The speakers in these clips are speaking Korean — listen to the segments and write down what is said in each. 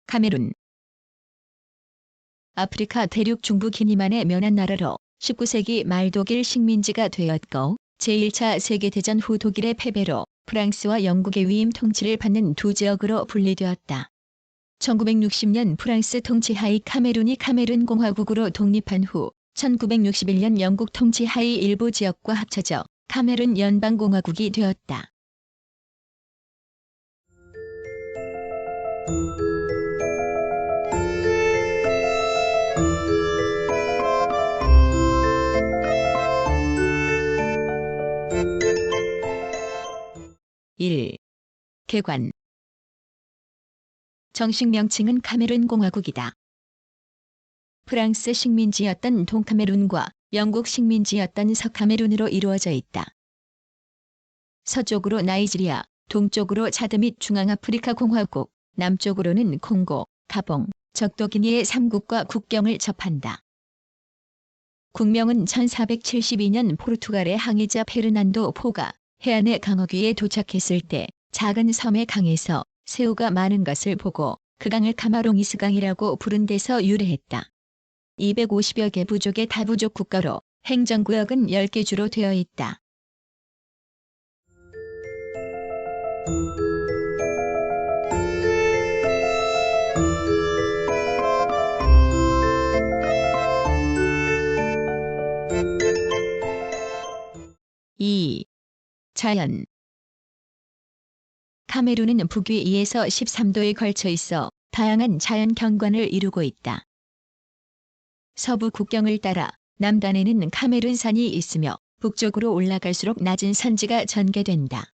카메룬. 아프리카 대륙 중부 기니만의 면한 나라로 19세기 말 독일 식민지가 되었고 제1차 세계대전 후 독일의 패배로 프랑스와 영국의 위임 통치를 받는 두 지역으로 분리되었다. 1960년 프랑스 통치하의 카메룬이 카메룬 공화국으로 독립한 후 1961년 영국 통치하의 일부 지역과 합쳐져 카메룬 연방공화국이 되었다. (1) 개관. 정식 명칭은 카메룬 공화국이다. 프랑스 식민지였던 동카메룬과 영국 식민지였던 서카메룬으로 이루어져 있다. 서쪽으로 나이지리아, 동쪽으로 차드 및 중앙아프리카 공화국, 남쪽으로는 콩고, 가봉, 적도기니의 3국과 국경을 접한다. 국명은 1472년 포르투갈의 항해자 페르난도 포가 해안의 강어귀에 도착했을 때 작은 섬의 강에서 새우가 많은 것을 보고 그 강을 카마롱이스강이라고 부른 데서 유래했다. 250여 개 부족의 다부족 국가로 행정구역은 10개 주로 되어 있다. (2) 자연. 카메룬은 북위 2에서 13도에 걸쳐 있어 다양한 자연 경관을 이루고 있다. 서부 국경을 따라 남단에는 카메룬산이 있으며 북쪽으로 올라갈수록 낮은 산지가 전개된다.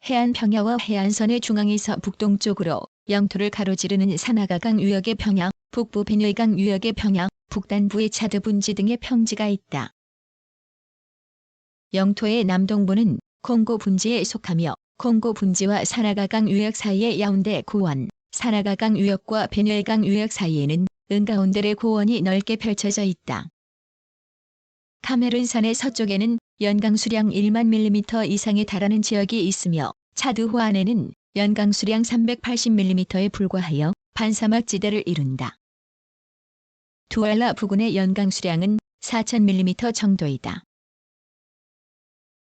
해안 평야와 해안선의 중앙에서 북동쪽으로 영토를 가로지르는 사나가강 유역의 평야, 북부 베뉴에강 유역의 평야, 북단부의 차드 분지 등의 평지가 있다. 영토의 남동부는 콩고 분지에 속하며 콩고 분지와 사나가강 유역 사이의 야운데 고원, 사나가강 유역과 베뉴에강 유역 사이에는 은가운데레 고원이 넓게 펼쳐져 있다. 카메룬산의 서쪽에는 연강 수량 1만 밀리미터 이상에 달하는 지역이 있으며 차드 호안에는 연강 수량 380mm에 불과하여 반사막 지대를 이룬다. 두알라 부근의 연강 수량은 4000mm 정도이다.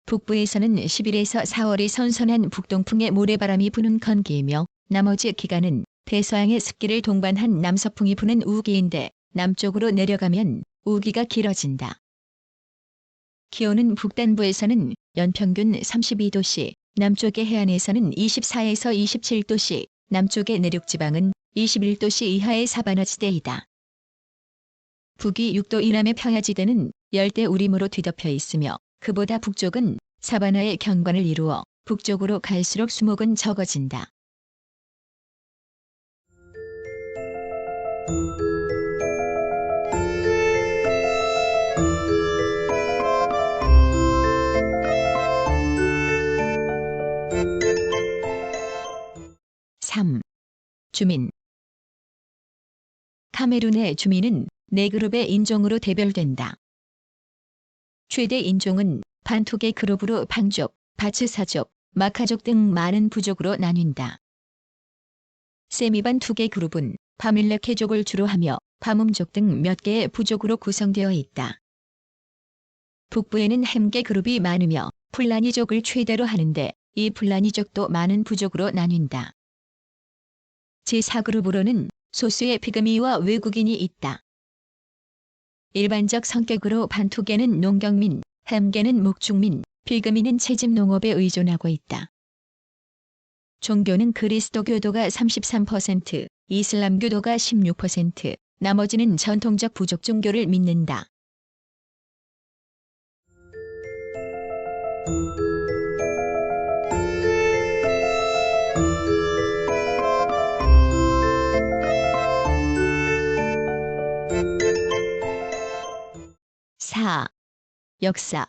북부에서는 10일에서 4월이 선선한 북동풍의 모래바람이 부는 건기이며 나머지 기간은 대서양의 습기를 동반한 남서풍이 부는 우기인데 남쪽으로 내려가면 우기가 길어진다. 기온은 북단부에서는 연평균 32도씨, 남쪽의 해안에서는 24에서 27도씨, 남쪽의 내륙지방은 21도씨 이하의 사바나 지대이다. 북위 6도 이남의 평야지대는 열대 우림으로 뒤덮여 있으며 그보다 북쪽은 사바나의 경관을 이루어 북쪽으로 갈수록 수목은 적어진다. (3) 주민. 카메룬의 주민은 4그룹의 인종으로 대별된다. 최대 인종은 반토계 그룹으로 방족, 바츠사족, 마카족 등 많은 부족으로 나뉜다. 세미반 2개 그룹은 바밀레케족을 주로 하며 바뭄족 등 몇 개의 부족으로 구성되어 있다. 북부에는 햄게 그룹이 많으며 풀라니족을 최대로 하는데 이 풀라니족도 많은 부족으로 나뉜다. 제4그룹으로는 소수의 피그미와 외국인이 있다. 일반적 성격으로 반토계는 농경민, 햄게는 목축민, 피그미는 채집 농업에 의존하고 있다. 종교는 그리스도교도가 33%, 이슬람교도가 16%, 나머지는 전통적 부족 종교를 믿는다. (4) 역사.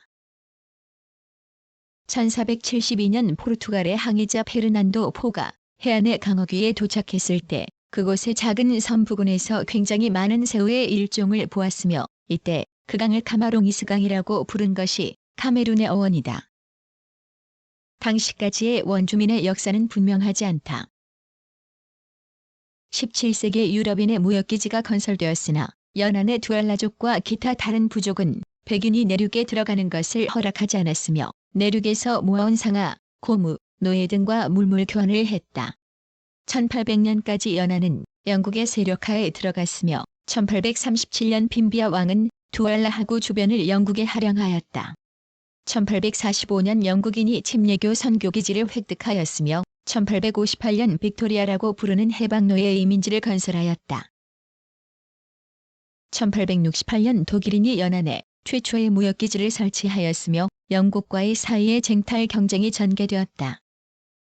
1472년 포르투갈의 항해자 페르난도 포가 해안의 강어귀에 도착했을 때 그곳의 작은 섬 부근에서 굉장히 많은 새우의 일종을 보았으며 이때 그 강을 카마롱이스강이라고 부른 것이 카메룬의 어원이다. 당시까지의 원주민의 역사는 분명하지 않다. 17세기 유럽인의 무역기지가 건설되었으나 연안의 두알라족과 기타 다른 부족은 백인이 내륙에 들어가는 것을 허락하지 않았으며 내륙에서 모아온 상아, 고무, 노예 등과 물물 교환을 했다. 1800년까지 연안은 영국의 세력하에 들어갔으며 1837년 핀비아 왕은 두알라하구 주변을 영국에 할양하였다. 1845년 영국인이 침례교 선교기지를 획득하였으며 1858년 빅토리아라고 부르는 해방노예 이민지를 건설하였다. 1868년 독일인이 연안에 최초의 무역기지를 설치하였으며 영국과의 사이의 쟁탈 경쟁이 전개되었다.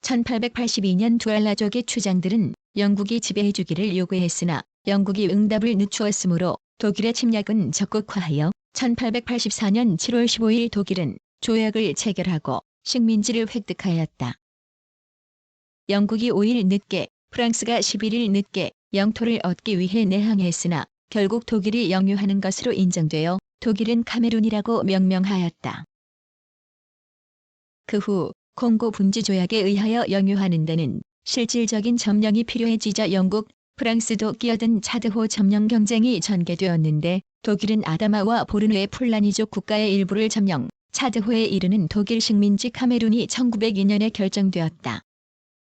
1882년 두알라족의 추장들은 영국이 지배해주기를 요구했으나 영국이 응답을 늦추었으므로 독일의 침략은 적극화하여 1884년 7월 15일 독일은 조약을 체결하고 식민지를 획득하였다. 영국이 5일 늦게, 프랑스가 11일 늦게 영토를 얻기 위해 내항했으나 결국 독일이 영유하는 것으로 인정되어 독일은 카메룬이라고 명명하였다. 그 후 콩고 분지 조약에 의하여 영유하는 데는 실질적인 점령이 필요해지자 영국, 프랑스도 끼어든 차드호 점령 경쟁이 전개되었는데 독일은 아다마와 보르누의 풀라니족 국가의 일부를 점령, 차드호에 이르는 독일 식민지 카메룬이 1902년에 결정되었다.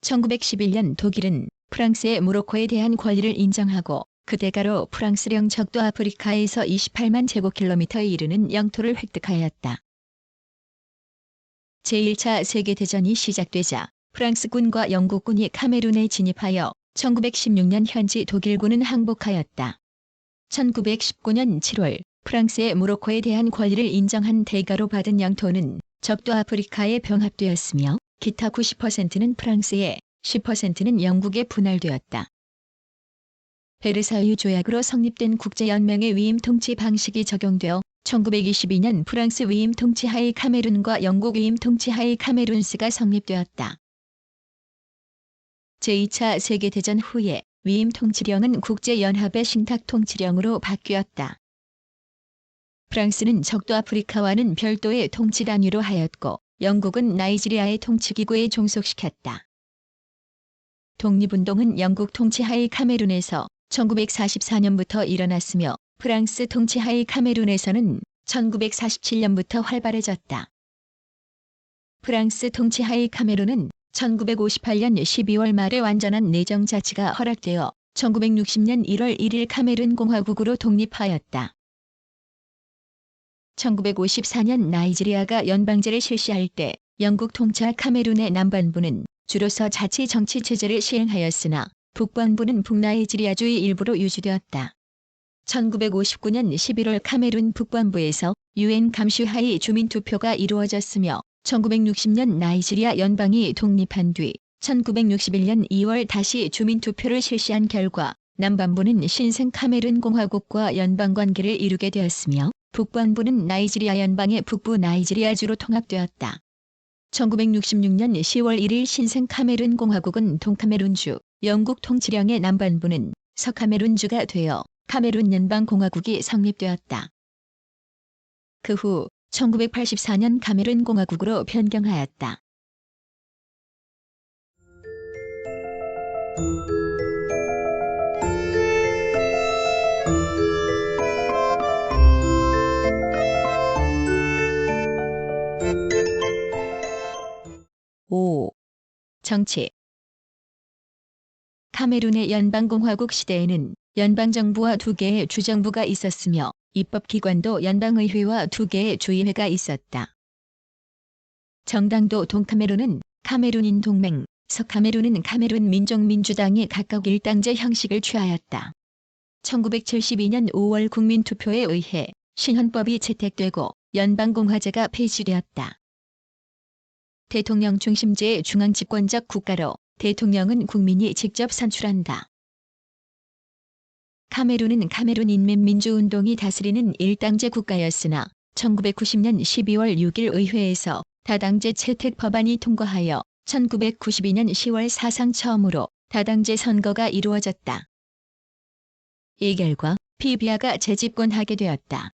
1911년 독일은 프랑스의 모로코에 대한 권리를 인정하고 그 대가로 프랑스령 적도 아프리카에서 28만 제곱킬로미터에 이르는 영토를 획득하였다. 제1차 세계대전이 시작되자 프랑스군과 영국군이 카메룬에 진입하여 1916년 현지 독일군은 항복하였다. 1919년 7월 프랑스의 모로코에 대한 권리를 인정한 대가로 받은 영토는 적도 아프리카에 병합되었으며 기타 90%는 프랑스에 10%는 영국에 분할되었다. 베르사유 조약으로 성립된 국제연맹의 위임 통치 방식이 적용되어 1922년 프랑스 위임 통치 하의 카메룬과 영국 위임 통치 하의 카메룬스가 성립되었다. 제2차 세계대전 후에 위임 통치령은 국제연합의 신탁 통치령으로 바뀌었다. 프랑스는 적도 아프리카와는 별도의 통치 단위로 하였고 영국은 나이지리아의 통치기구에 종속시켰다. 독립운동은 영국 통치하의 카메룬에서 1944년부터 일어났으며 프랑스 통치하의 카메룬에서는 1947년부터 활발해졌다. 프랑스 통치하의 카메룬은 1958년 12월 말에 완전한 내정자치가 허락되어 1960년 1월 1일 카메룬 공화국으로 독립하였다. 1954년 나이지리아가 연방제를 실시할 때 영국 통치할 카메룬의 남반부는 주로서 자치 정치 체제를 시행하였으나 북반부는 북나이지리아주의 일부로 유지되었다. 1959년 11월 카메룬 북반부에서 UN 감시하의 주민투표가 이루어졌으며 1960년 나이지리아 연방이 독립한 뒤 1961년 2월 다시 주민투표를 실시한 결과 남반부는 신생 카메룬 공화국과 연방관계를 이루게 되었으며 북반부는 나이지리아 연방의 북부 나이지리아주로 통합되었다. 1966년 10월 1일 신생 카메룬 공화국은 동카메룬주, 영국 통치령의 남반부는 서카메룬주가 되어 카메룬 연방공화국이 성립되었다. 그 후 1984년 카메룬 공화국으로 변경하였다. 정치. 카메룬의 연방공화국 시대에는 연방정부와 2개의 주정부가 있었으며 입법기관도 연방의회와 2개의 주의회가 있었다. 정당도 동카메룬은 카메룬인 동맹, 서카메룬은 카메룬 민족민주당이 각각 일당제 형식을 취하였다. 1972년 5월 국민투표에 의해 신헌법이 채택되고 연방공화제가 폐지되었다. 대통령 중심제의 중앙집권적 국가로 대통령은 국민이 직접 선출한다. 카메룬은 카메룬 인민민주운동이 다스리는 일당제 국가였으나 1990년 12월 6일 의회에서 다당제 채택 법안이 통과하여 1992년 10월 사상 처음으로 다당제 선거가 이루어졌다. 이 결과 비비아가 재집권하게 되었다.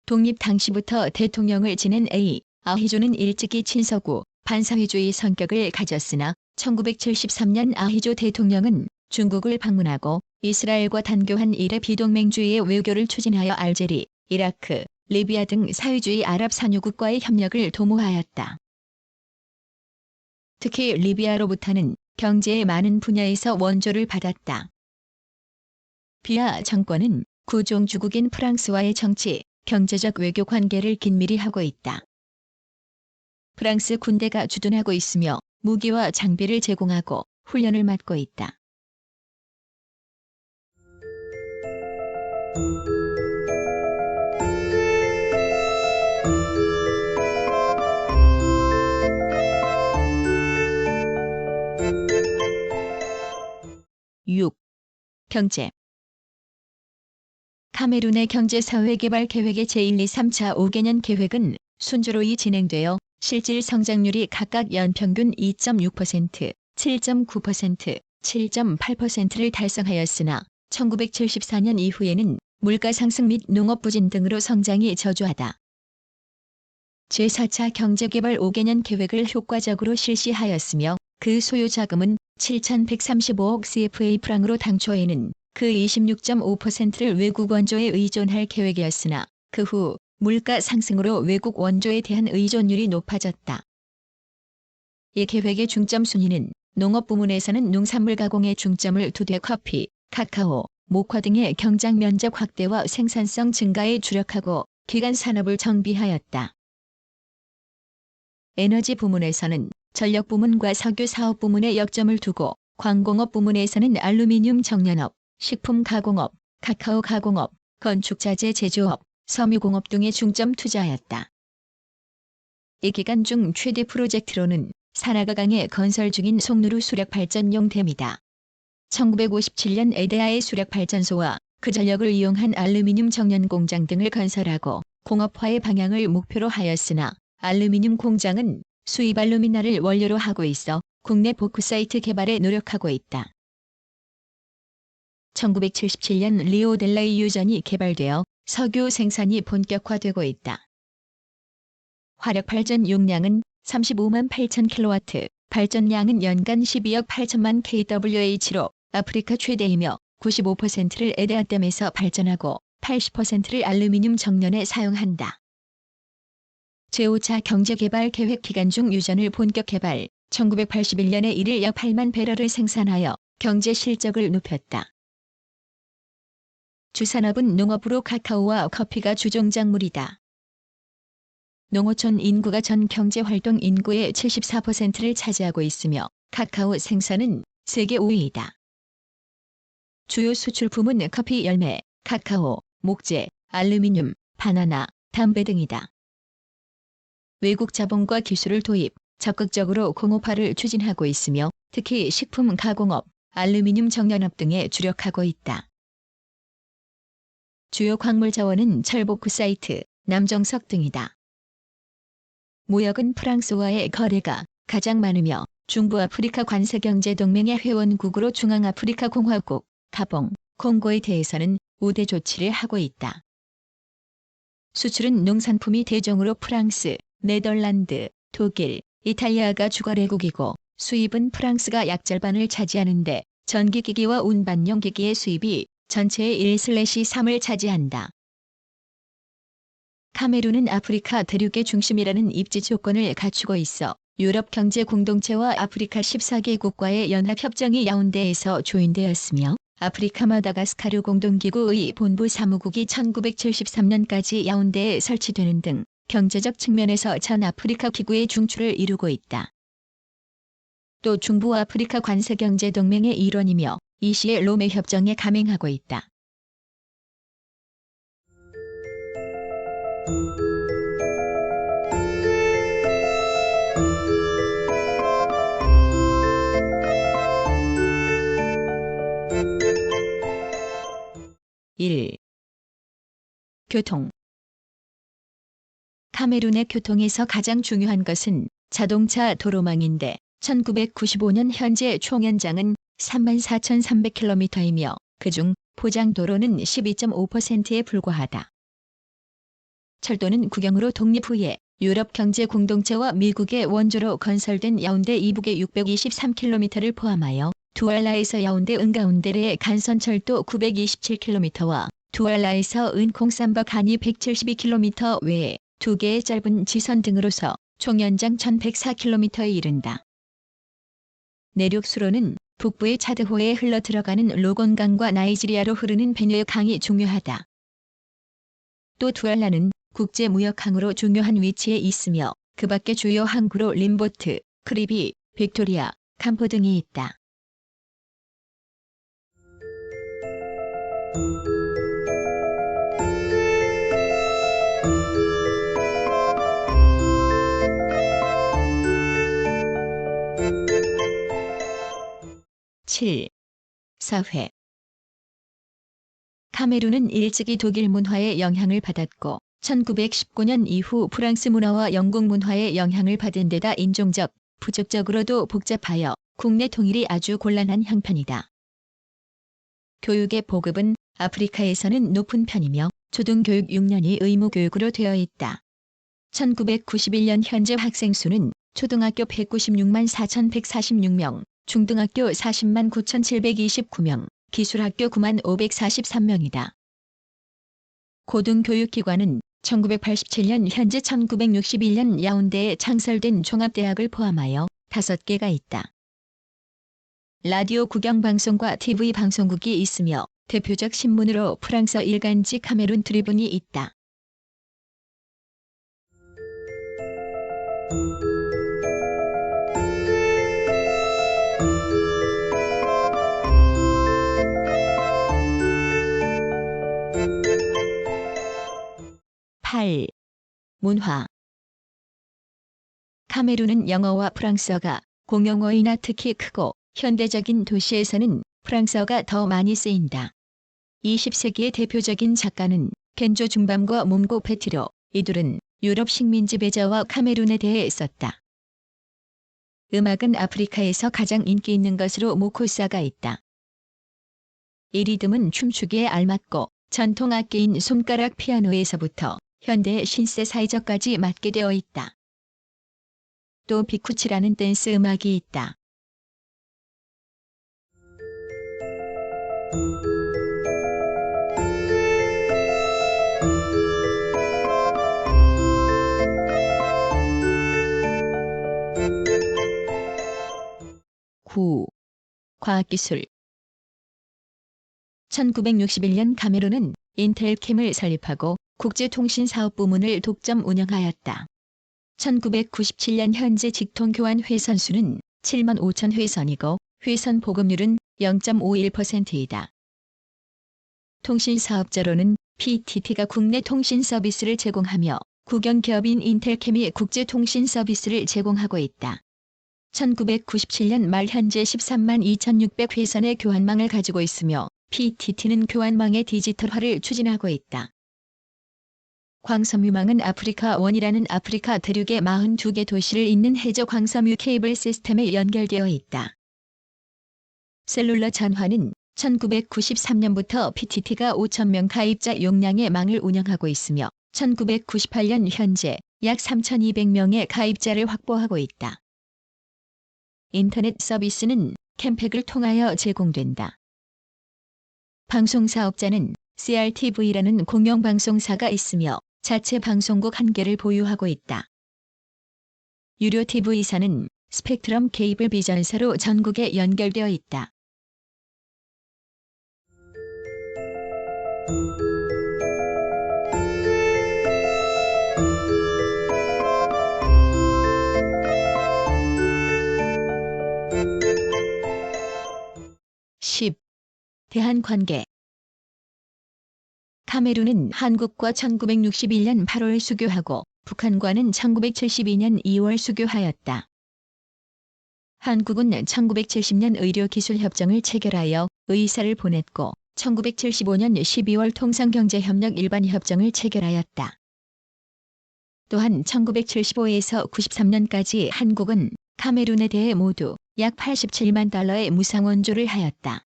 독립 당시부터 대통령을 지낸 아히조는 일찍이 친서구 반사회주의 성격을 가졌으나 1973년 아히조 대통령은 중국을 방문하고 이스라엘과 단교한 이래 비동맹주의의 외교를 추진하여 알제리, 이라크, 리비아 등 사회주의 아랍 산유국과의 협력을 도모하였다. 특히 리비아로부터는 경제의 많은 분야에서 원조를 받았다. 비아 정권은 구종주국인 프랑스와의 정치, 경제적 외교 관계를 긴밀히 하고 있다. 프랑스 군대가 주둔하고 있으며 무기와 장비를 제공하고 훈련을 맡고 있다. (6) 경제. 카메룬의 경제사회개발 계획의 제1, 2, 3차 5개년 계획은 순조로이 진행되어 실질 성장률이 각각 연평균 2.6%, 7.9%, 7.8%를 달성하였으나 1974년 이후에는 물가 상승 및 농업 부진 등으로 성장이 저조하다. 제4차 경제개발 5개년 계획을 효과적으로 실시하였으며 그 소요 자금은 7,135억 CFA 프랑으로 당초에는 그 26.5%를 외국 원조에 의존할 계획이었으나 그 후 물가 상승으로 외국 원조에 대한 의존율이 높아졌다. 이 계획의 중점 순위는 농업 부문에서는 농산물 가공에 중점을 두되 커피, 카카오, 목화 등의 경작 면적 확대와 생산성 증가에 주력하고 기간 산업을 정비하였다. 에너지 부문에서는 전력 부문과 석유 사업 부문에 역점을 두고 광공업 부문에서는 알루미늄 정련업, 식품 가공업, 카카오 가공업, 건축자재 제조업, 섬유공업 등에 중점 투자하였다. 이 기간 중 최대 프로젝트로는 사나가강에 건설 중인 송누르 수력발전용 댐이다. 1957년 에데아의 수력발전소와 그 전력을 이용한 알루미늄 정련 공장 등을 건설하고 공업화의 방향을 목표로 하였으나 알루미늄 공장은 수입 알루미나를 원료로 하고 있어 국내 보크사이트 개발에 노력하고 있다. 1977년 리오델라이 유전이 개발되어 석유 생산이 본격화되고 있다. 화력 발전 용량은 35만 8천 킬로와트, 발전량은 연간 12억 8천만 kWh로 아프리카 최대이며 95%를 에데아댐에서 발전하고 80%를 알루미늄 정련에 사용한다. 제5차 경제개발 계획 기간 중 유전을 본격 개발, 1981년에 이를 약 8만 배럴을 생산하여 경제 실적을 높였다. 주산업은 농업으로 카카오와 커피가 주종작물이다. 농어촌 인구가 전 경제활동 인구의 74%를 차지하고 있으며 카카오 생산은 세계 5위이다. 주요 수출품은 커피 열매, 카카오, 목재, 알루미늄, 바나나, 담배 등이다. 외국 자본과 기술을 도입, 적극적으로 공업화를 추진하고 있으며 특히 식품 가공업, 알루미늄 정련업 등에 주력하고 있다. 주요 광물 자원은 철 보크사이트, 남정석 등이다. 무역은 프랑스와의 거래가 가장 많으며 중부아프리카 관세경제동맹의 회원국으로 중앙아프리카 공화국, 가봉, 콩고에 대해서는 우대 조치를 하고 있다. 수출은 농산품이 대종으로 프랑스, 네덜란드, 독일, 이탈리아가 주거래국이고 수입은 프랑스가 약 절반을 차지하는데 전기기기와 운반용 기기의 수입이 전체의 1/3을 차지한다. 카메룬은 아프리카 대륙의 중심이라는 입지 조건을 갖추고 있어 유럽 경제 공동체와 아프리카 14개국과의 연합협정이 야운데에서 조인되었으며 아프리카 마다가스카르 공동기구의 본부 사무국이 1973년까지 야운데에 설치되는 등 경제적 측면에서 전 아프리카 기구의 중추를 이루고 있다. 또 중부아프리카 관세경제동맹의 일원이며 이 시에 로메 협정에 가맹하고 있다. (1) 교통. 카메룬의 교통에서 가장 중요한 것은 자동차 도로망인데 1995년 현재 총연장은 34,300km이며 그중 포장도로는 12.5%에 불과하다. 철도는 국영으로 독립 후에 유럽경제공동체와 미국의 원조로 건설된 야운데 이북의 623km를 포함하여 두알라에서 야운데 은가운데르의 간선철도 927km와 두알라에서 은콩삼바 간이 172km 외에 2개의 짧은 지선 등으로서 총연장 1104km에 이른다. 내륙수로는 북부의 차드호에 흘러들어가는 로곤강과 나이지리아로 흐르는 베뉴에 강이 중요하다. 또 두알라는 국제무역항으로 중요한 위치에 있으며 그 밖에 주요 항구로 림보트, 크리비, 빅토리아, 감포 등이 있다. (7) 사회. 카메룬은 일찍이 독일 문화의 영향을 받았고 1919년 이후 프랑스 문화와 영국 문화의 영향을 받은 데다 인종적, 부족적으로도 복잡하여 국내 통일이 아주 곤란한 형편이다. 교육의 보급은 아프리카에서는 높은 편이며 초등교육 6년이 의무교육으로 되어 있다. 1991년 현재 학생 수는 초등학교 196만 4,146명, 중등학교 40만 9,729명, 기술학교 9만 543명이다. 고등교육기관은 1987년 현재 1961년 야운데에 창설된 종합대학을 포함하여 5개가 있다. 라디오 국영방송과 TV 방송국이 있으며 대표적 신문으로 프랑스어 일간지 카메룬 트리뷴이 있다. (8) 문화. 카메룬은 영어와 프랑스어가 공용어이나 특히 크고 현대적인 도시에서는 프랑스어가 더 많이 쓰인다. 20세기의 대표적인 작가는 겐조 중밤과 몽고 페티로, 이들은 유럽 식민지 배자와 카메룬에 대해 썼다. 음악은 아프리카에서 가장 인기 있는 것으로 모코사가 있다. 이 리듬은 춤추기에 알맞고 전통 악기인 손가락 피아노에서부터 현대 신세사이저까지 맞게 되어 있다. 또 비쿠치라는 댄스 음악이 있다. (9) 과학기술. 1961년 카메룬은 인텔캠을 설립하고 국제통신사업부문을 독점 운영하였다. 1997년 현재 직통교환 회선 수는 7만 5천 회선이고 회선 보급률은 0.51%이다. 통신사업자로는 PTT가 국내 통신 서비스를 제공하며 국영기업인 인텔캠이 국제통신 서비스를 제공하고 있다. 1997년 말 현재 13만 2,600 회선의 교환망을 가지고 있으며 PTT는 교환망의 디지털화를 추진하고 있다. 광섬유망은 아프리카 원이라는 아프리카 대륙의 42개 도시를 잇는 해저 광섬유 케이블 시스템에 연결되어 있다. 셀룰러 전화는 1993년부터 PTT가 5,000명 가입자 용량의 망을 운영하고 있으며 1998년 현재 약 3,200명의 가입자를 확보하고 있다. 인터넷 서비스는 캠팩을 통하여 제공된다. 방송사업자는 CRTV라는 공영방송사가 있으며 자체 방송국 1개를 보유하고 있다. 유료 TV사는 스펙트럼 케이블 비전사로 전국에 연결되어 있다. (10) 대한관계. 카메룬은 한국과 1961년 8월 수교하고 북한과는 1972년 2월 수교하였다. 한국은 1970년 의료기술협정을 체결하여 의사를 보냈고 1975년 12월 통상경제협력 일반협정을 체결하였다. 또한 1975에서 93년까지 한국은 카메룬에 대해 모두 약 87만 달러의 무상 원조를 하였다.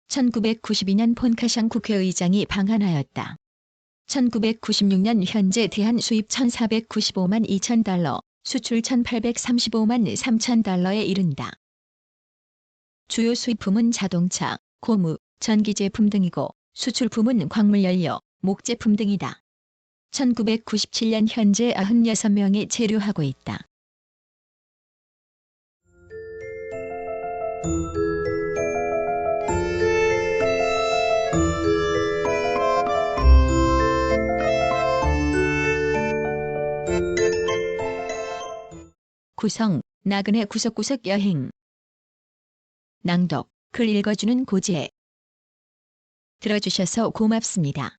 1992년 폰카샹 국회의장이 방한하였다. 1996년 현재 대한 수입 1,495만 2천 달러, 수출 1,835만 3천 달러에 이른다. 주요 수입품은 자동차, 고무, 전기 제품 등이고 수출품은 광물연료, 목제품 등이다. 1997년 현재 96명이 체류하고 있다. 구성, 나그네 구석구석 여행. 낭독, 글 읽어주는 고지혜. 들어주셔서 고맙습니다.